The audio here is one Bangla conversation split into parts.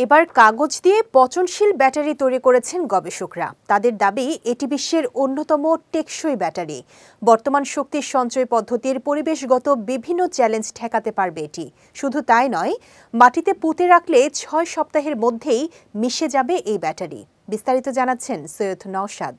এবার কাগজ দিয়ে পচনশীল ব্যাটারি তৈরি করেছেন গবেষকরা। তাদের দাবি এটি বিশ্বের অন্যতম টেকসই ব্যাটারি। বর্তমান শক্তির সঞ্চয় পদ্ধতির পরিবেশগত বিভিন্ন চ্যালেঞ্জ ঠেকাতে পারবে এটি। শুধু তাই নয়, মাটিতে পুঁতে রাখলে ৬ সপ্তাহের মধ্যেই মিশে যাবে এই ব্যাটারি। বিস্তারিত জানাচ্ছেন সৈয়দ নওশাদ।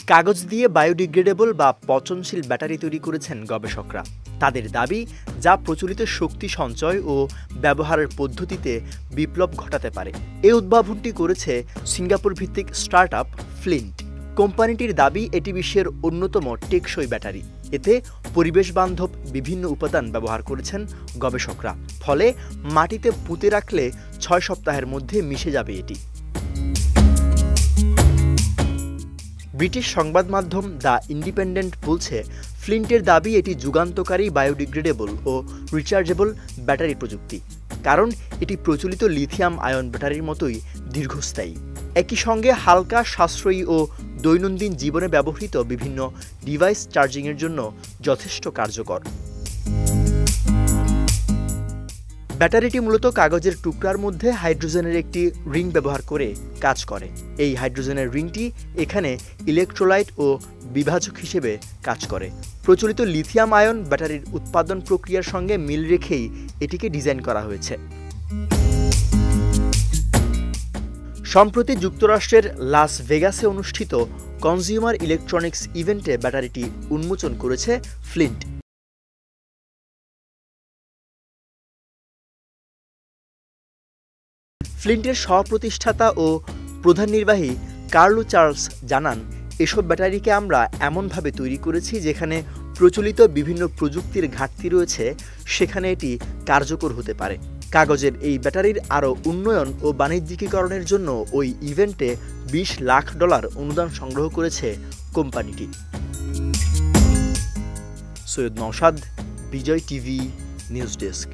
কাগজ দিয়ে বায়োডিগ্রেডেবল বা পচনশীল ব্যাটারি তৈরি করেছেন গবেষকরা। তাদের দাবি, যা প্রচলিত শক্তি সঞ্চয় ও ব্যবহারের পদ্ধতিতে বিপ্লব ঘটাতে পারে। এই উদ্ভাবনটি করেছে সিঙ্গাপুর ভিত্তিক স্টার্টআপ ফ্লিন্ট। কোম্পানিটির দাবি এটি বিশ্বের অন্যতম টেকসই ব্যাটারি। এতে পরিবেশ বান্ধব বিভিন্ন উপাদান ব্যবহার করেছেন গবেষকরা। ফলে মাটিতে পুঁতে রাখলে ৬ সপ্তাহের মধ্যে মিশে যাবে এটি। ব্রিটিশ সংবাদ মাধ্যম দ্য ইন্ডিপেন্ডেন্ট বলছে, ফ্লিন্টের দাবি এটি যুগান্তকারী বায়োডিগ্রেডেবল ও রিচার্জেবল ব্যাটারি প্রযুক্তি, কারণ এটি প্রচলিত লিথিয়াম আয়ন ব্যাটারির মতোই দীর্ঘস্থায়ী। একই সঙ্গে হালকা, সাশ্রয়ী ও দৈনন্দিন জীবনে ব্যবহৃত বিভিন্ন ডিভাইস চার্জিংয়ের জন্য যথেষ্ট কার্যকর। ব্যাটারিটি মূলত কাগজের টুকরার মধ্যে হাইড্রোজেনের একটি রিং ব্যবহার করে কাজ করে। এই হাইড্রোজেনের রিংটি এখানে ইলেকট্রোলাইট ও বিভাজক হিসেবে কাজ করে। প্রচলিত লিথিয়াম আয়ন ব্যাটারির উৎপাদন প্রক্রিয়ার সঙ্গে মিল রেখেই এটিকে ডিজাইন করা হয়েছে। সম্প্রতি যুক্তরাষ্ট্রের লাস ভেগাসে অনুষ্ঠিত কনজিউমার ইলেকট্রনিক্স ইভেন্টে ব্যাটারিটি উন্মোচন করেছে ফ্লিন্ট। ফ্লিন্টের সহ-প্রতিষ্ঠাতা ও প্রধান নির্বাহী কার্লো চার্লস জানান, এসব ব্যাটারিকে আমরা এমনভাবে তৈরি করেছি যেখানে প্রচলিত বিভিন্ন প্রযুক্তির ঘাটতি রয়েছে, সেখানে এটি কার্যকর হতে পারে। কাগজের এই ব্যাটারির আরও উন্নয়ন ও বাণিজ্যিকীকরণের জন্য ওই ইভেন্টে $20 লাখ অনুদান সংগ্রহ করেছে কোম্পানিটি। সৈয়দ নওশাদ, বিজয় টিভি নিউজ ডেস্ক।